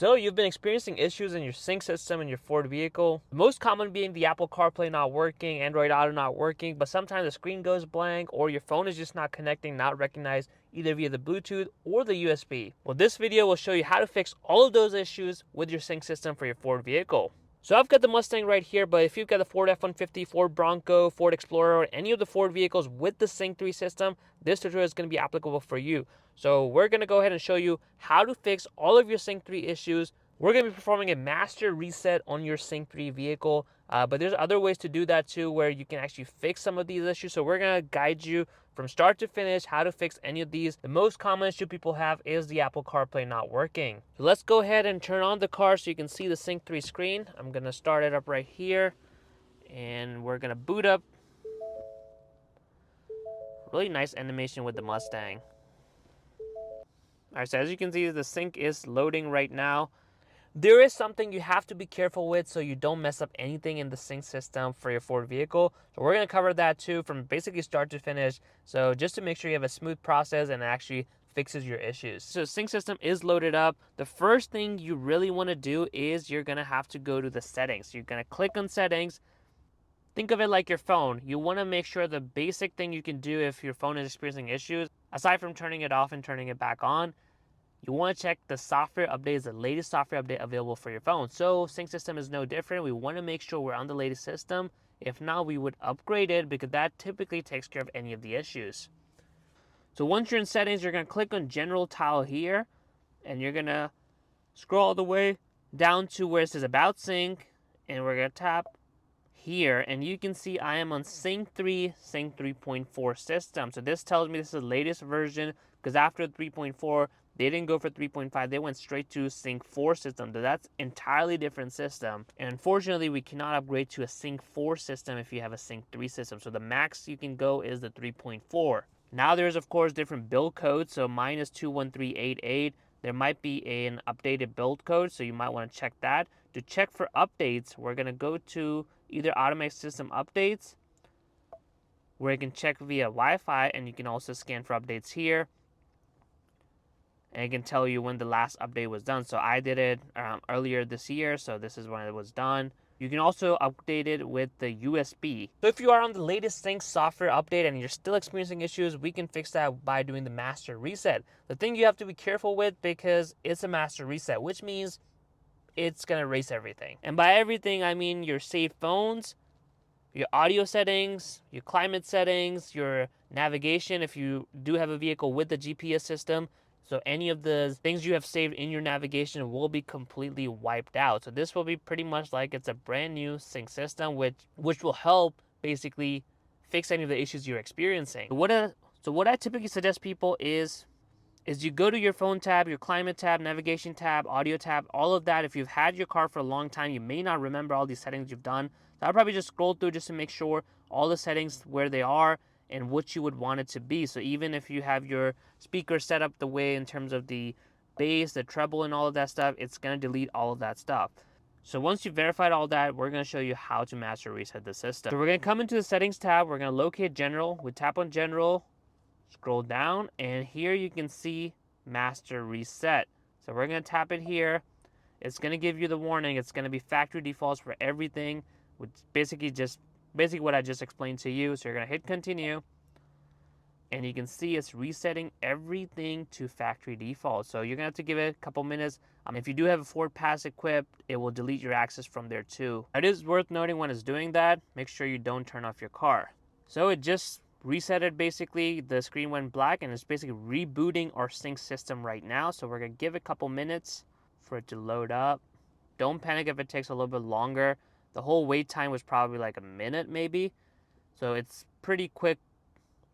So you've been experiencing issues in your sync system in your Ford vehicle. The most common being the Apple CarPlay not working, Android Auto not working, but sometimes the screen goes blank or your phone is just not connecting, not recognized either via the Bluetooth or the USB. Well, this video will show you how to fix all of those issues with your sync system for your Ford vehicle. So I've got the Mustang right here, but if you've got the Ford F150, Ford Bronco, Ford Explorer, or any of the Ford vehicles with the Sync 3 system, this tutorial is going to be applicable for you. So we're going to go ahead and show you how to fix all of your Sync 3 issues. We're going to be performing a master reset on your Sync 3 vehicle, but there's other ways to do that too where you can actually fix some of these issues. So we're going to guide you from start to finish how to fix any of these. The most common issue people have is the Apple CarPlay not working. So let's go ahead and turn on the car so you can see the Sync 3 screen. I'm going to start it up right here, and we're going to boot up. Really nice animation with the Mustang. Alright, so as you can see, the sync is loading right now. There is something you have to be careful with so you don't mess up anything in the sync system for your Ford vehicle. So we're going to cover that too from basically start to finish. So just to make sure you have a smooth process and it actually fixes your issues. So sync system is loaded up. The first thing you really want to do is you're going to have to go to the settings. You're going to click on settings. Think of it like your phone. You want to make sure the basic thing you can do if your phone is experiencing issues, aside from turning it off and turning it back on, you want to check the software updates, the latest software update available for your phone. So sync system is no different. We want to make sure we're on the latest system. If not, we would upgrade it because that typically takes care of any of the issues. So once you're in settings, you're going to click on general tile here, and you're going to scroll all the way down to where it says about sync, and we're going to tap here, and you can see I am on Sync 3, Sync 3.4 system. So this tells me this is the latest version because after 3.4, they didn't go for 3.5. They went straight to Sync 4 system. So that's entirely different system. And unfortunately, we cannot upgrade to a Sync 4 system if you have a Sync 3 system. So the max you can go is the 3.4. Now there's, of course, different build codes. So mine is 21388. There might be an updated build code, so you might want to check that. To check for updates, we're going to go to either automatic system updates, where you can check via Wi-Fi, and you can also scan for updates here. And it can tell you when the last update was done. So I did it earlier this year, so this is when it was done. You can also update it with the USB. So if you are on the latest Sync software update and you're still experiencing issues, we can fix that by doing the master reset. The thing you have to be careful with, because it's a master reset, which means it's going to erase everything. And by everything, I mean your saved phones, your audio settings, your climate settings, your navigation if you do have a vehicle with the GPS system. So any of the things you have saved in your navigation will be completely wiped out. So this will be pretty much like it's a brand new sync system, which will help basically fix any of the issues you're experiencing. So what I typically suggest people is you go to your phone tab, your climate tab, navigation tab, audio tab, all of that. If you've had your car for a long time, you may not remember all these settings you've done. So I'll probably just scroll through just to make sure all the settings where they are and what you would want it to be. So even if you have your speaker set up the way in terms of the bass, the treble, and all of that stuff, it's going to delete all of that stuff. So once you've verified all that, we're going to show you how to master reset the system. So we're going to come into the settings tab. We're going to locate general. We tap on general, scroll down, and here you can see master reset. So we're going to tap it here. It's going to give you the warning. It's going to be factory defaults for everything, which basically what I just explained to you. So you're going to hit continue, and you can see it's resetting everything to factory default. So you're going to have to give it a couple minutes. If you do have a Ford Pass equipped, it will delete your access from there too. It is worth noting when it's doing that, make sure you don't turn off your car. So it just reset it basically. The screen went black, and it's basically rebooting our sync system right now. So we're going to give it a couple minutes for it to load up. Don't panic if it takes a little bit longer. The whole wait time was probably like a minute maybe. So it's pretty quick.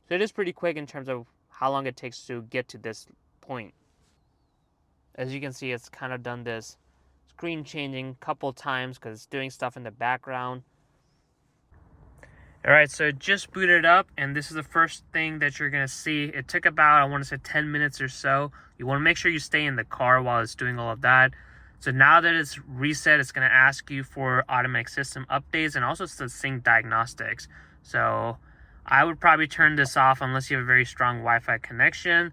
So it is pretty quick in terms of how long it takes to get to this point. As you can see, it's kind of done this screen changing a couple times because it's doing stuff in the background. Alright, so it just booted up, and this is the first thing that you're going to see. It took about, I want to say 10 minutes or so. You want to make sure you stay in the car while it's doing all of that. So now that it's reset, it's going to ask you for automatic system updates and also the sync diagnostics. So I would probably turn this off unless you have a very strong Wi-Fi connection.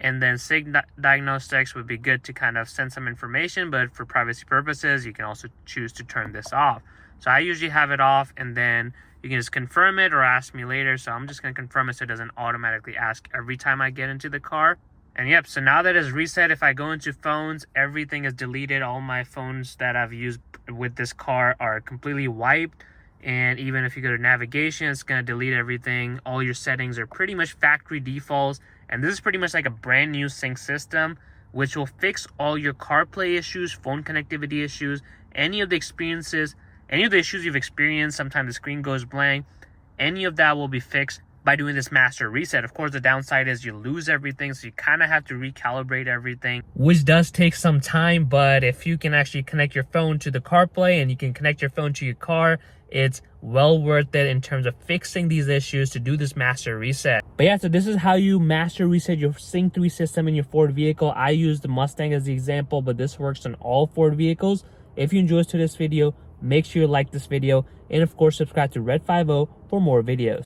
And then sync diagnostics would be good to kind of send some information, but for privacy purposes, you can also choose to turn this off. So I usually have it off, and then you can just confirm it or ask me later. So I'm just going to confirm it so it doesn't automatically ask every time I get into the car. And yep, so now that it's reset, if I go into phones, everything is deleted. All my phones that I've used with this car are completely wiped. And even if you go to navigation, it's going to delete everything. All your settings are pretty much factory defaults. And this is pretty much like a brand new sync system, which will fix all your CarPlay issues, phone connectivity issues, any of the issues you've experienced. Sometimes the screen goes blank. Any of that will be fixed by doing this master reset. Of course, the downside is you lose everything, so you kind of have to recalibrate everything, which does take some time. But if you can actually connect your phone to the CarPlay and you can connect your phone to your car, it's well worth it in terms of fixing these issues to do this master reset. But yeah, so this is how you master reset your Sync 3 system in your Ford vehicle. I used the Mustang as the example, but this works on all Ford vehicles. If you enjoyed this video, make sure you like this video, and of course subscribe to Red 50 for more videos.